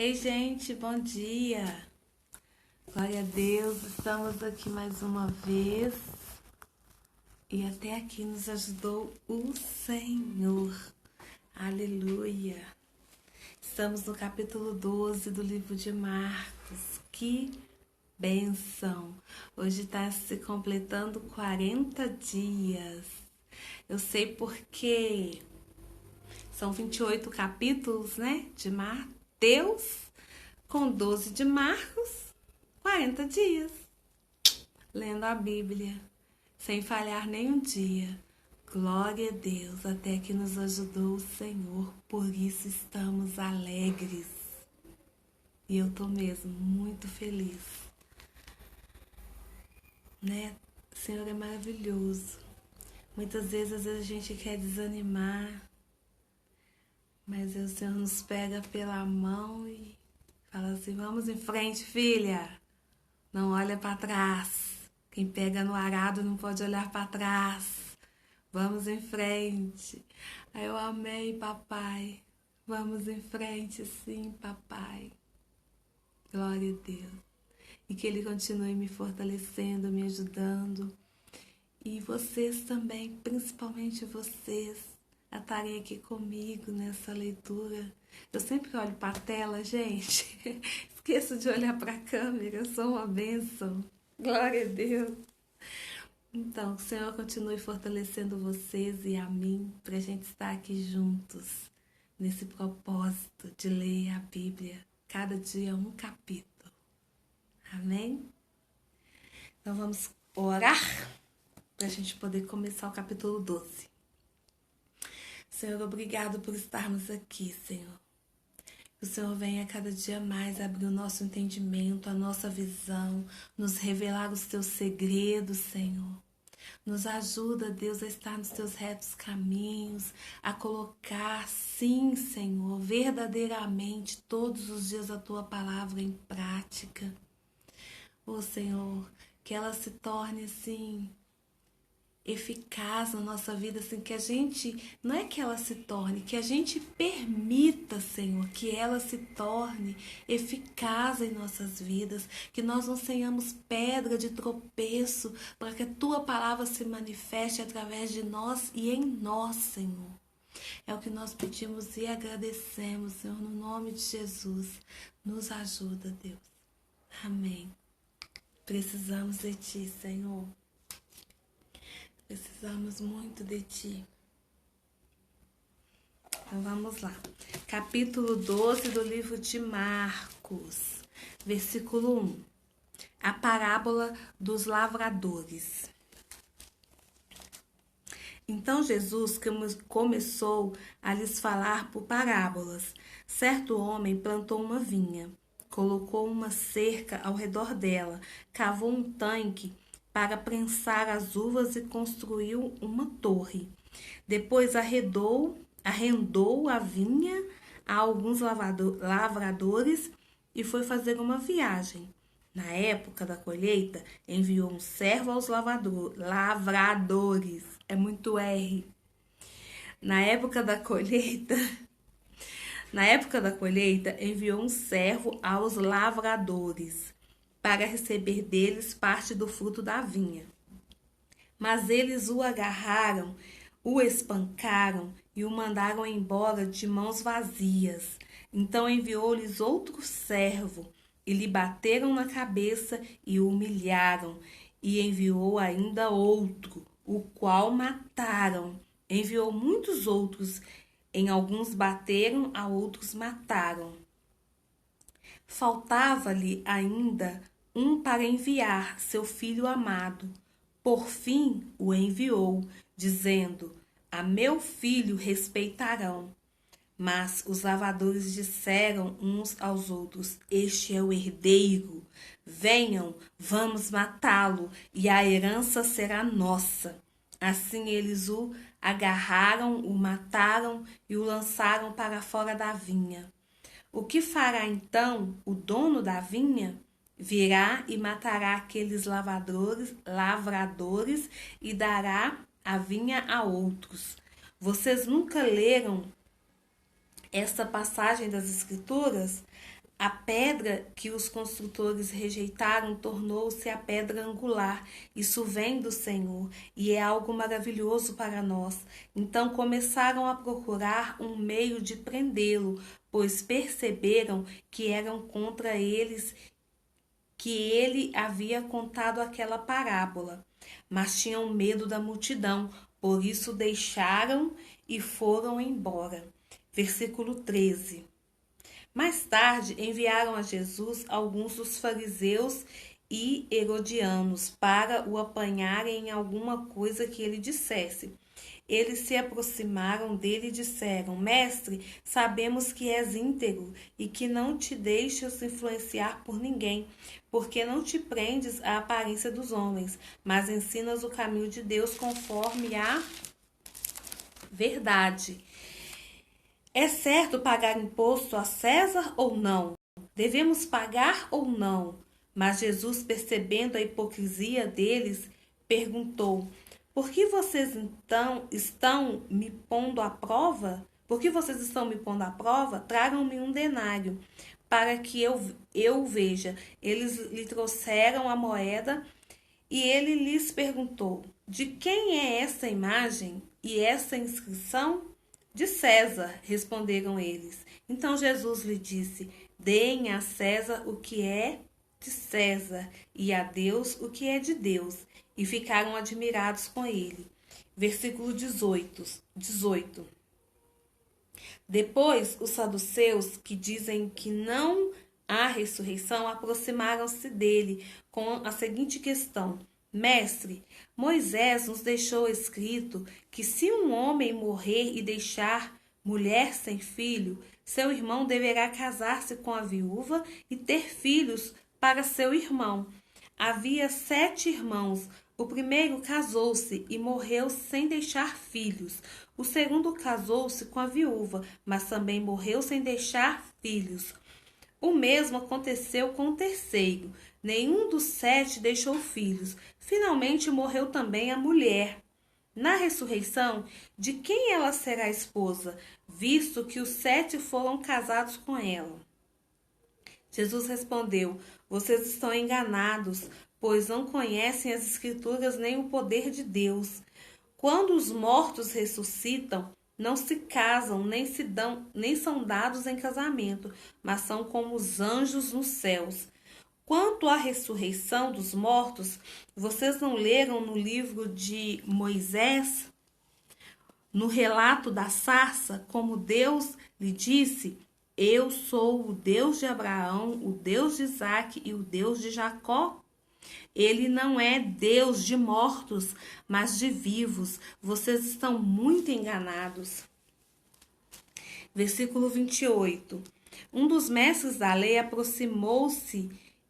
Ei, gente, bom dia. Glória a Deus, estamos aqui mais uma vez. E até aqui nos ajudou o Senhor. Aleluia. Estamos no capítulo 12 do livro de Marcos. Que bênção. Hoje está se completando 40 dias. Eu sei porque são 28 capítulos, né, de Mateus, com 12 de Marcos, 40 dias, lendo a Bíblia, sem falhar nenhum dia. Glória a Deus, até que nos ajudou o Senhor, por isso estamos alegres. E eu tô mesmo muito feliz, né? O Senhor é maravilhoso. Muitas vezes, às vezes a gente quer desanimar, mas o Senhor nos pega pela mão e fala assim: vamos em frente, filha. Não olha para trás. Quem pega no arado não pode olhar para trás. Vamos em frente. Aí eu amei, papai. Vamos em frente, sim, papai. Glória a Deus. E que Ele continue me fortalecendo, me ajudando. E vocês também, principalmente vocês, a estarem aqui comigo nessa leitura. Eu sempre olho para a tela, gente. Esqueço de olhar para a câmera. Eu sou uma bênção. Glória a Deus. Então, que o Senhor continue fortalecendo vocês e a mim, para a gente estar aqui juntos, nesse propósito de ler a Bíblia, cada dia um capítulo. Amém? Então, vamos orar para a gente poder começar o capítulo 12. Senhor, obrigado por estarmos aqui, Senhor. Que o Senhor venha cada dia mais abrir o nosso entendimento, a nossa visão, nos revelar os teus segredos, Senhor. Nos ajuda, Deus, a estar nos teus retos caminhos, a colocar, sim, Senhor, verdadeiramente todos os dias a tua palavra em prática. Ô, Senhor, que ela se torne, assim, eficaz na nossa vida, assim, que a gente, não é que ela se torne, que a gente permita, Senhor, que ela se torne eficaz em nossas vidas, que nós não tenhamos pedra de tropeço, para que a tua palavra se manifeste através de nós e em nós, Senhor. É o que nós pedimos e agradecemos, Senhor, no nome de Jesus. Nos ajuda, Deus. Amém. Precisamos de ti, Senhor. Precisamos muito de ti. Então vamos lá. Capítulo 12 do livro de Marcos, versículo 1. A parábola dos lavradores. Então Jesus começou a lhes falar por parábolas. Certo homem plantou uma vinha, colocou uma cerca ao redor dela, cavou um tanque para prensar as uvas e construiu uma torre. Depois arrendou a vinha a alguns lavradores e foi fazer uma viagem. Na época da colheita, enviou um servo aos lavradores. É muito R. Na época da colheita, enviou um servo aos lavradores para receber deles parte do fruto da vinha. Mas eles o agarraram, o espancaram e o mandaram embora de mãos vazias. Então enviou-lhes outro servo, e lhe bateram na cabeça e o humilharam. E enviou ainda outro, o qual mataram. Enviou muitos outros, em alguns bateram, a outros mataram. Faltava-lhe ainda um para enviar, seu filho amado. Por fim o enviou, dizendo: a meu filho respeitarão. Mas os lavradores disseram uns aos outros: este é o herdeiro. Venham, vamos matá-lo, e a herança será nossa. Assim eles o agarraram, o mataram e o lançaram para fora da vinha. O que fará então o dono da vinha? Virá e matará aqueles lavradores e dará a vinha a outros. Vocês nunca leram esta passagem das Escrituras? A pedra que os construtores rejeitaram tornou-se a pedra angular. Isso vem do Senhor e é algo maravilhoso para nós. Então começaram a procurar um meio de prendê-lo, pois perceberam que eram contra eles que ele havia contado aquela parábola. Mas tinham medo da multidão, por isso deixaram e foram embora. Versículo 13. Mais tarde enviaram a Jesus alguns dos fariseus e herodianos para o apanharem em alguma coisa que ele dissesse. Eles se aproximaram dele e disseram: Mestre, sabemos que és íntegro e que não te deixas influenciar por ninguém, porque não te prendes à aparência dos homens, mas ensinas o caminho de Deus conforme a verdade. É certo pagar imposto a César ou não? Devemos pagar ou não? Mas Jesus, percebendo a hipocrisia deles, perguntou: Por que vocês então estão me pondo à prova? Por que vocês estão me pondo à prova? Tragam-me um denário, para que eu veja. Eles lhe trouxeram a moeda e ele lhes perguntou: De quem é essa imagem e essa inscrição? De César, responderam eles. Então Jesus lhe disse: Deem a César o que é de César e a Deus o que é de Deus. E ficaram admirados com ele. Versículo 18. Depois, os saduceus, que dizem que não há ressurreição, aproximaram-se dele com a seguinte questão: Mestre, Moisés nos deixou escrito que se um homem morrer e deixar mulher sem filho, seu irmão deverá casar-se com a viúva e ter filhos para seu irmão. Havia 7 irmãos. O primeiro casou-se e morreu sem deixar filhos. O segundo casou-se com a viúva, mas também morreu sem deixar filhos. O mesmo aconteceu com o terceiro. Nenhum dos 7 deixou filhos. Finalmente morreu também a mulher. Na ressurreição, de quem ela será esposa, visto que os 7 foram casados com ela? Jesus respondeu: Vocês estão enganados, pois não conhecem as Escrituras nem o poder de Deus. Quando os mortos ressuscitam, não se casam, nem são dados em casamento, mas são como os anjos nos céus. Quanto à ressurreição dos mortos, vocês não leram no livro de Moisés, no relato da sarça, como Deus lhe disse: Eu sou o Deus de Abraão, o Deus de Isaque e o Deus de Jacó? Ele não é Deus de mortos, mas de vivos. Vocês estão muito enganados. Versículo 28. Um dos mestres da lei aproximou-se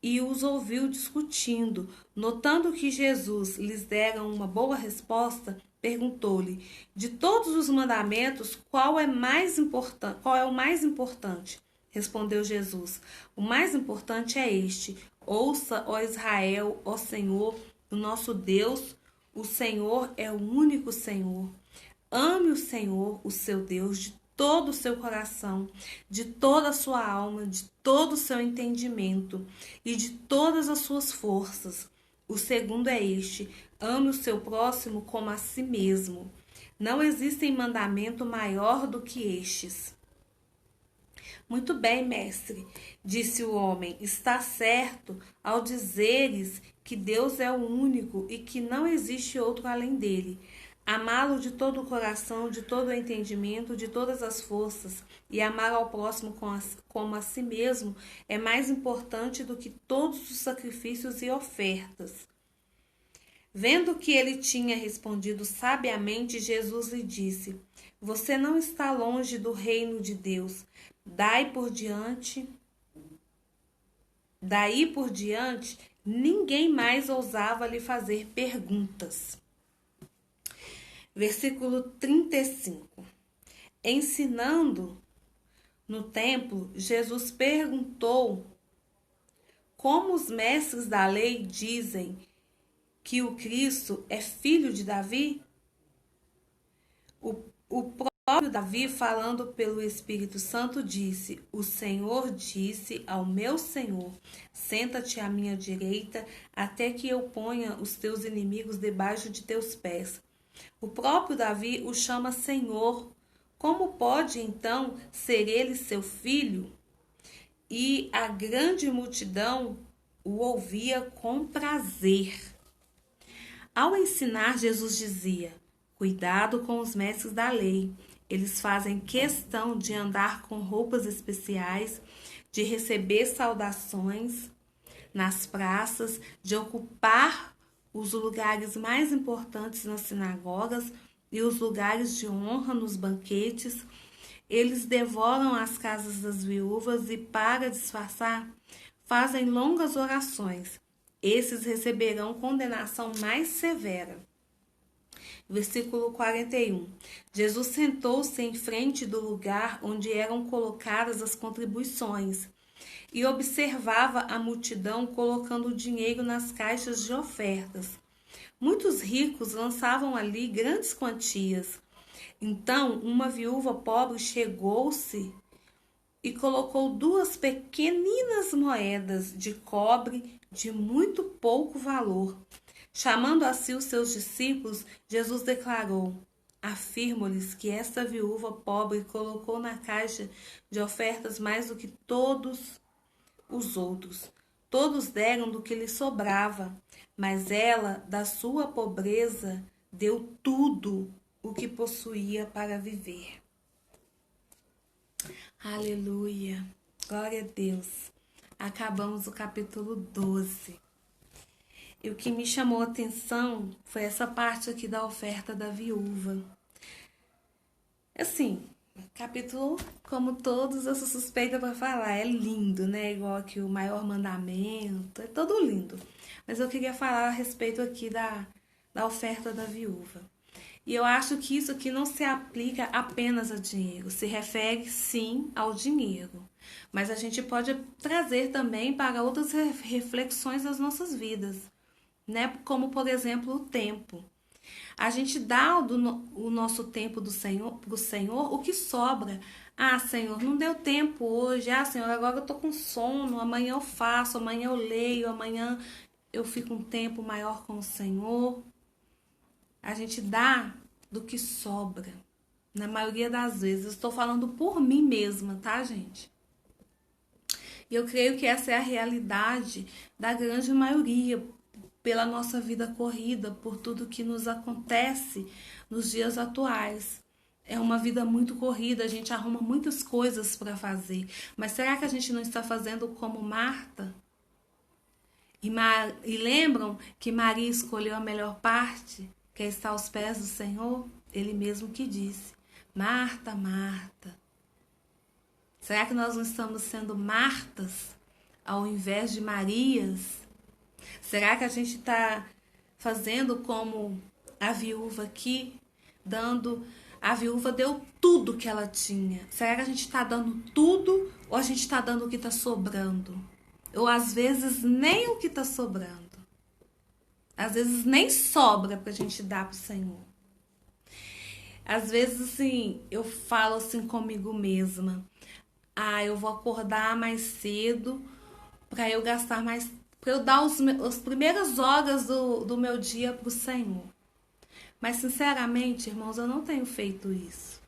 e os ouviu discutindo. Notando que Jesus lhes dera uma boa resposta, perguntou-lhe: De todos os mandamentos, qual é o mais importante? Respondeu Jesus: O mais importante é este: Ouça, ó Israel, ó Senhor, o nosso Deus, o Senhor é o único Senhor. Ame o Senhor, o seu Deus, de todo o seu coração, de toda a sua alma, de todo o seu entendimento e de todas as suas forças. O segundo é este: ame o seu próximo como a si mesmo. Não existe mandamento maior do que estes. Muito bem, mestre, disse o homem, está certo ao dizeres que Deus é o único e que não existe outro além dele. Amá-lo de todo o coração, de todo o entendimento, de todas as forças, e amar ao próximo como a si mesmo é mais importante do que todos os sacrifícios e ofertas. Vendo que ele tinha respondido sabiamente, Jesus lhe disse: Você não está longe do reino de Deus. Daí por diante, ninguém mais ousava lhe fazer perguntas. Versículo 35. Ensinando no templo, Jesus perguntou como os mestres da lei dizem que o Cristo é filho de Davi? O próprio Davi, falando pelo Espírito Santo, disse: O Senhor disse ao meu Senhor: Senta-te à minha direita, até que eu ponha os teus inimigos debaixo de teus pés. O próprio Davi o chama Senhor. Como pode, então, ser ele seu filho? E a grande multidão o ouvia com prazer. Ao ensinar, Jesus dizia: Cuidado com os mestres da lei. Eles fazem questão de andar com roupas especiais, de receber saudações nas praças, de ocupar os lugares mais importantes nas sinagogas e os lugares de honra nos banquetes. Eles devoram as casas das viúvas e, para disfarçar, fazem longas orações. Esses receberão condenação mais severa. Versículo 41. Jesus sentou-se em frente do lugar onde eram colocadas as contribuições e observava a multidão colocando dinheiro nas caixas de ofertas. Muitos ricos lançavam ali grandes quantias. Então, uma viúva pobre chegou-se e colocou 2 pequeninas moedas de cobre de muito pouco valor. Chamando a si os seus discípulos, Jesus declarou: Afirmo-lhes que esta viúva pobre colocou na caixa de ofertas mais do que todos os outros. Todos deram do que lhe sobrava, mas ela, da sua pobreza, deu tudo o que possuía para viver. Aleluia! Glória a Deus! Acabamos o capítulo 12. E o que me chamou a atenção foi essa parte aqui da oferta da viúva. Assim, capítulo, como todos, eu sou suspeita para falar, é lindo, né? Igual aqui o maior mandamento, é todo lindo. Mas eu queria falar a respeito aqui da oferta da viúva. E eu acho que isso aqui não se aplica apenas a dinheiro, se refere sim ao dinheiro. Mas a gente pode trazer também para outras reflexões das nossas vidas, né? Como, por exemplo, o tempo. A gente dá o nosso tempo para o Senhor, o que sobra. Ah, Senhor, não deu tempo hoje. Ah, Senhor, agora eu tô com sono. Amanhã eu faço, amanhã eu leio, amanhã eu fico um tempo maior com o Senhor. A gente dá do que sobra. Na maioria das vezes. Eu estou falando por mim mesma, tá, gente? E eu creio que essa é a realidade da grande maioria, pela nossa vida corrida, por tudo que nos acontece nos dias atuais. É uma vida muito corrida, a gente arruma muitas coisas para fazer. Mas será que a gente não está fazendo como Marta? E lembram que Maria escolheu a melhor parte, que é estar aos pés do Senhor? Ele mesmo que disse: Marta, Marta. Será que nós não estamos sendo Martas ao invés de Marias? Será que a gente está fazendo como a viúva aqui, dando... A viúva deu tudo que ela tinha. Será que a gente está dando tudo ou a gente está dando o que está sobrando? Ou às vezes nem o que está sobrando. Às vezes nem sobra para a gente dar para o Senhor. Às vezes assim, eu falo assim comigo mesma: ah, eu vou acordar mais cedo para eu gastar mais, para eu dar as primeiras horas do meu dia para o Senhor. Mas sinceramente, irmãos, eu não tenho feito isso.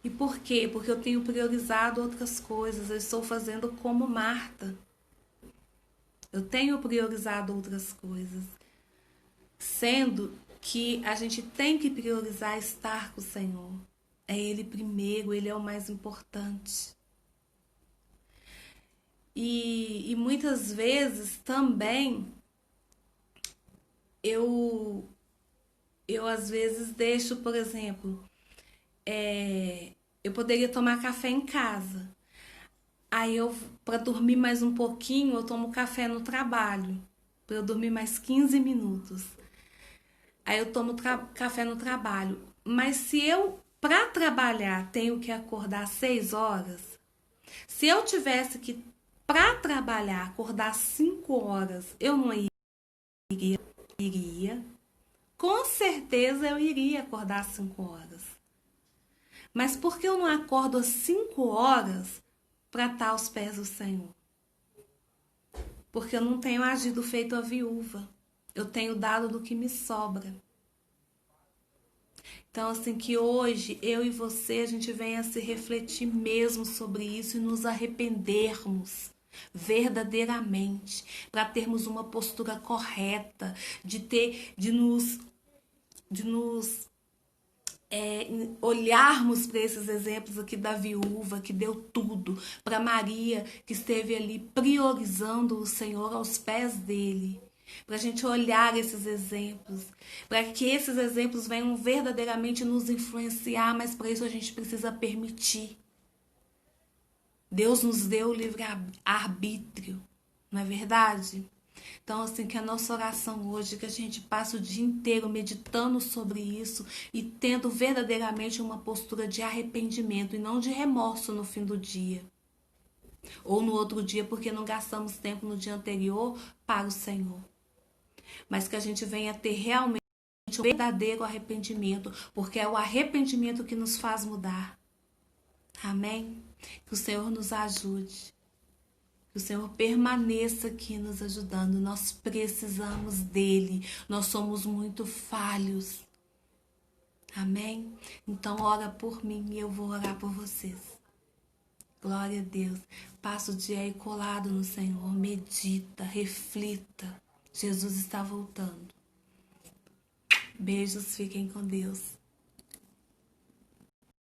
E por quê? Porque eu tenho priorizado outras coisas. Eu estou fazendo como Marta. Eu tenho priorizado outras coisas. Sendo que a gente tem que priorizar estar com o Senhor. É Ele primeiro, Ele é o mais importante. E muitas vezes também eu às vezes deixo, por exemplo, eu poderia tomar café em casa. Aí para dormir mais um pouquinho, eu tomo café no trabalho. Para eu dormir mais 15 minutos. Aí eu tomo café no trabalho. Mas se eu, para trabalhar, tenho que acordar 6 horas, se eu tivesse que, para trabalhar, acordar 5 horas, eu não iria. Com certeza eu iria acordar 5 horas. Mas por que eu não acordo às 5 horas para estar aos pés do Senhor? Porque eu não tenho agido feito a viúva. Eu tenho dado do que me sobra. Então, assim, que hoje eu e você, a gente venha se refletir mesmo sobre isso e nos arrependermos verdadeiramente, para termos uma postura correta, de nos olharmos para esses exemplos aqui da viúva que deu tudo, para Maria que esteve ali priorizando o Senhor aos pés dele, para a gente olhar esses exemplos, para que esses exemplos venham verdadeiramente nos influenciar, mas para isso a gente precisa permitir. Deus nos deu o livre-arbítrio, não é verdade? Então, assim, que a nossa oração hoje, que a gente passe o dia inteiro meditando sobre isso e tendo verdadeiramente uma postura de arrependimento e não de remorso no fim do dia. Ou no outro dia, porque não gastamos tempo no dia anterior para o Senhor. Mas que a gente venha ter realmente um verdadeiro arrependimento, porque é o arrependimento que nos faz mudar. Amém? Que o Senhor nos ajude. Que o Senhor permaneça aqui nos ajudando. Nós precisamos dele. Nós somos muito falhos. Amém? Então ora por mim e eu vou orar por vocês. Glória a Deus. Passa o dia aí colado no Senhor. Medita, reflita. Jesus está voltando. Beijos, fiquem com Deus.